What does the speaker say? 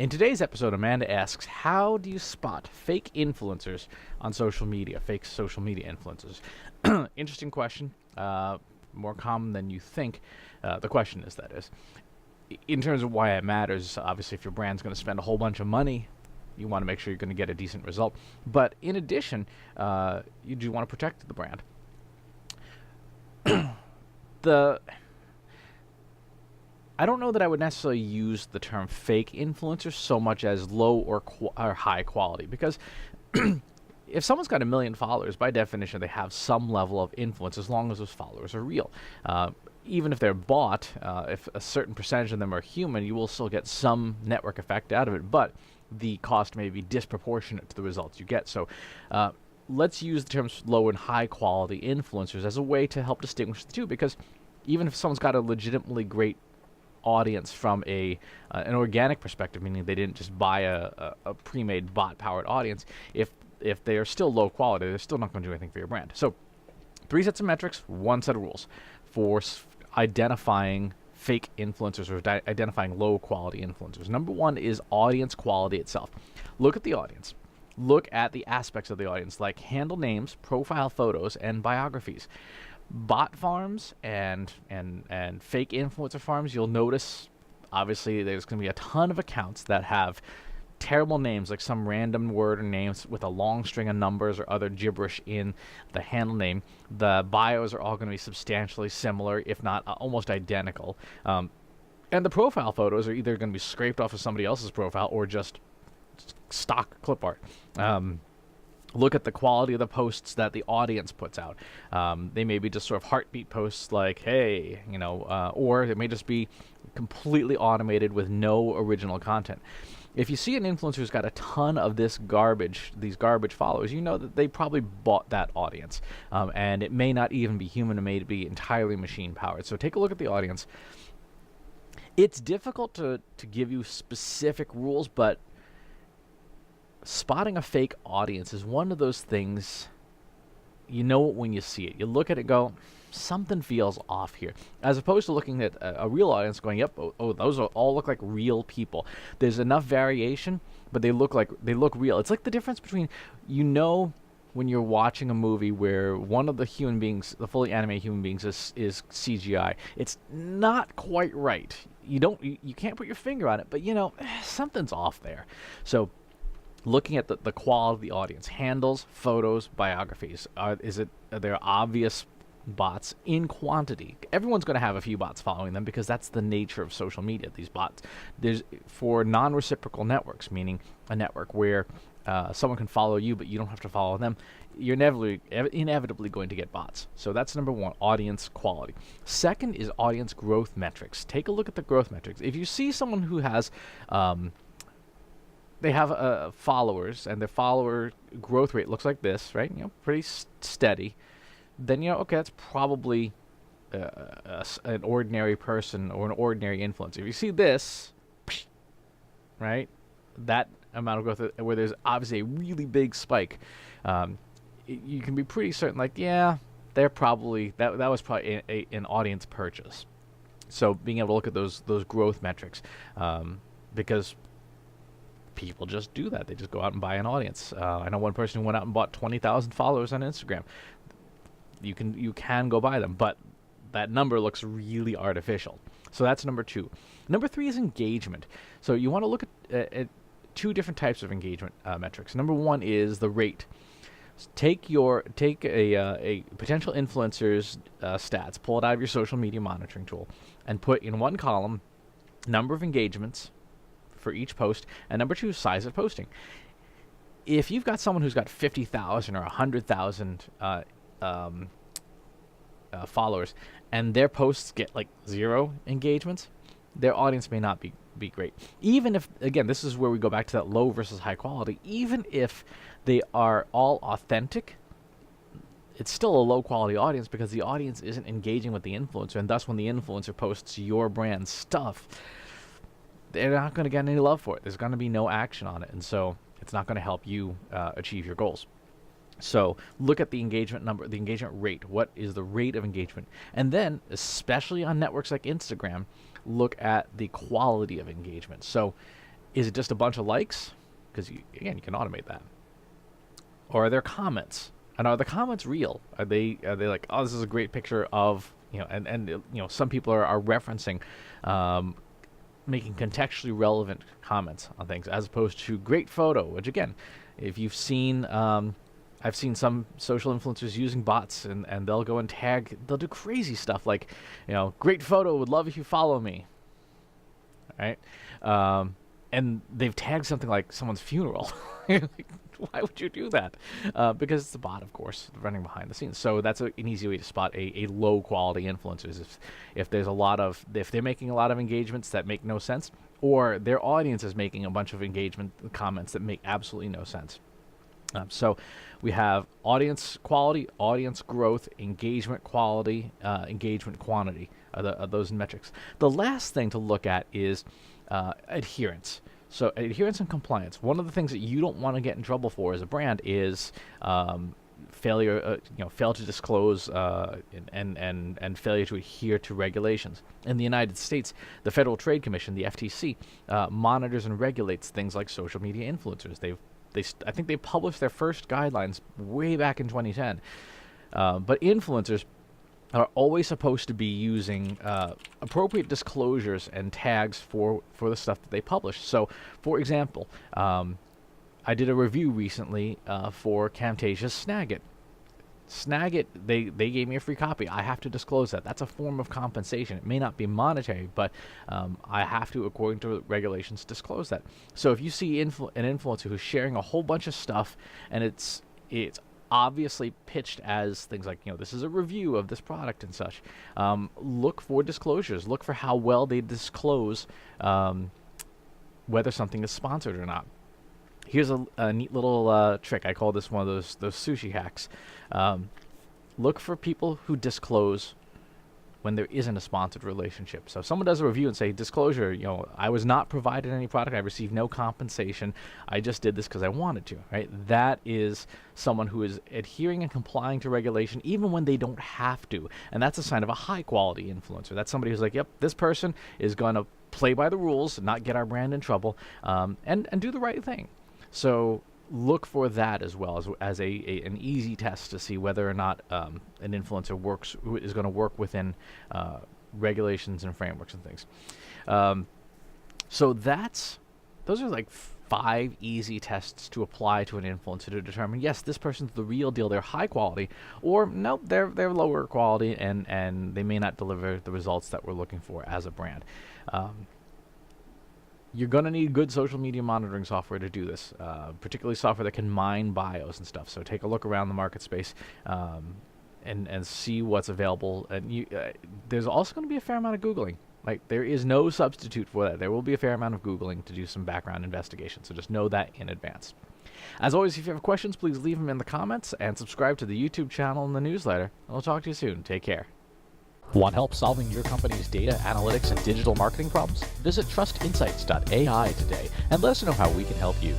In today's episode, Amanda asks, how do you spot fake influencers on social media, fake social media influencers? Interesting question, more common than you think. The question is, that is. In terms of why it matters, obviously if your brand's going to spend a whole bunch of money, you want to make sure you're going to get a decent result. But in addition, you do want to protect the brand. I don't know that I would necessarily use the term fake influencer so much as low or high quality, because if someone's got 1 million followers, by definition, they have some level of influence as long as those followers are real. Even if they're bought, if a certain percentage of them are human, you will still get some network effect out of it, but the cost may be disproportionate to the results you get. So let's use the terms low and high quality influencers as a way to help distinguish the two, because even if someone's got a legitimately great audience from an organic perspective, meaning they didn't just buy a pre-made bot-powered audience, if they are still low quality, they're still not going to do anything for your brand. So 3 sets of metrics, 1 set of rules for identifying fake influencers or identifying low quality influencers. Number 1 is audience quality itself. Look at the audience. Look at the aspects of the audience, like handle names, profile photos, and biographies. Bot farms and fake influencer farms, you'll notice, obviously, there's going to be a ton of accounts that have terrible names, like some random word or names with a long string of numbers or other gibberish in the handle name. The bios are all going to be substantially similar, if not almost identical. And the profile photos are either going to be scraped off of somebody else's profile or just stock clip art. Look at the quality of the posts that the audience puts out. They may be just sort of heartbeat posts like, hey, or it may just be completely automated with no original content. If you see an influencer who's got a ton of these garbage followers, you know that they probably bought that audience. And it may not even be human, it may be entirely machine powered. So take a look at the audience. It's difficult to give you specific rules, but spotting a fake audience is one of those things, you know it when you see it. You look at it and go, something feels off here. As opposed to looking at a real audience going, yep, those all look like real people. There's enough variation, but they look real. It's like the difference between, when you're watching a movie where one of the human beings, the fully animated human beings, is CGI. It's not quite right. You can't put your finger on it, but something's off there. So looking at the quality of the audience, handles, photos, biographies. Are there obvious bots in quantity? Everyone's going to have a few bots following them because that's the nature of social media. These bots, there's for non-reciprocal networks, meaning a network where someone can follow you but you don't have to follow them. You're inevitably going to get bots. So that's number 1, audience quality. Second is audience growth metrics. Take a look at the growth metrics. If you see someone who has they have followers, and their follower growth rate looks like this, right? Pretty steady. Then okay, that's probably an ordinary person or an ordinary influencer. If you see this, right, that amount of growth where there's obviously a really big spike, you can be pretty certain, like, yeah, they're probably that was probably an audience purchase. So being able to look at those growth metrics, because people just do that. They just go out and buy an audience. I know one person who went out and bought 20,000 followers on Instagram. You can go buy them, but that number looks really artificial. So that's number 2. Number 3 is engagement. So you want to look at 2 different types of engagement metrics. Number 1 is the rate. Take a potential influencer's stats, pull it out of your social media monitoring tool, and put in one column number of engagements for each post, and number 2, size of posting. If you've got someone who's got 50,000 or 100,000 followers, and their posts get like 0 engagements, their audience may not be great. Even if, again, this is where we go back to that low versus high quality. Even if they are all authentic, it's still a low quality audience because the audience isn't engaging with the influencer, and thus when the influencer posts your brand stuff, they're not going to get any love for it. There's going to be no action on it, and so it's not going to help you achieve your goals. So look at the engagement number, the engagement rate. What is the rate of engagement? And then, especially on networks like Instagram, look at the quality of engagement. So Is it just a bunch of likes? Because, again, you can automate that. Or are there comments? And are the comments real? Are they like, oh, this is a great picture of, some people are referencing, making contextually relevant comments on things, as opposed to great photo, which, again, if you've seen, I've seen some social influencers using bots, and they'll go and tag, they'll do crazy stuff like, great photo, would love if you follow me. All right? And they've tagged something like someone's funeral. Like, why would you do that? Because it's a bot, of course, running behind the scenes. So that's an easy way to spot a low quality influencers. If they're making a lot of engagements that make no sense, or their audience is making a bunch of engagement comments that make absolutely no sense. So we have audience quality, audience growth, engagement quality, engagement quantity are those metrics. The last thing to look at is adherence. So adherence and compliance. One of the things that you don't want to get in trouble for as a brand is fail to disclose and failure to adhere to regulations. In the United States, the Federal Trade Commission, the FTC, monitors and regulates things like social media influencers. I think they published their first guidelines way back in 2010. But influencers are always supposed to be using appropriate disclosures and tags for the stuff that they publish. So, for example, I did a review recently for Camtasia's Snagit. Snagit, they gave me a free copy. I have to disclose that. That's a form of compensation. It may not be monetary, but I have to, according to regulations, disclose that. So if you see an influencer who's sharing a whole bunch of stuff, and it's obviously pitched as things like, this is a review of this product and such, look for disclosures. Look for how well they disclose whether something is sponsored or not. Here's a neat little trick. I call this one of those sushi hacks. Look for people who disclose when there isn't a sponsored relationship. So if someone does a review and say, disclosure, I was not provided any product, I received no compensation, I just did this because I wanted to, right? That is someone who is adhering and complying to regulation even when they don't have to. And that's a sign of a high quality influencer. That's somebody who's like, yep, this person is going to play by the rules, not get our brand in trouble, and do the right thing. So look for that as well as an easy test to see whether or not an influencer is going to work within regulations and frameworks and things. So those are like 5 easy tests to apply to an influencer to determine, yes, this person's the real deal, they're high quality, or nope, they're lower quality and they may not deliver the results that we're looking for as a brand. You're going to need good social media monitoring software to do this, particularly software that can mine bios and stuff. So take a look around the market space and see what's available. And there's also going to be a fair amount of Googling. Like, there is no substitute for that. There will be a fair amount of Googling to do some background investigation. So just know that in advance. As always, if you have questions, please leave them in the comments and subscribe to the YouTube channel and the newsletter. And we'll talk to you soon. Take care. Want help solving your company's data, analytics, and digital marketing problems? Visit trustinsights.ai today and let us know how we can help you.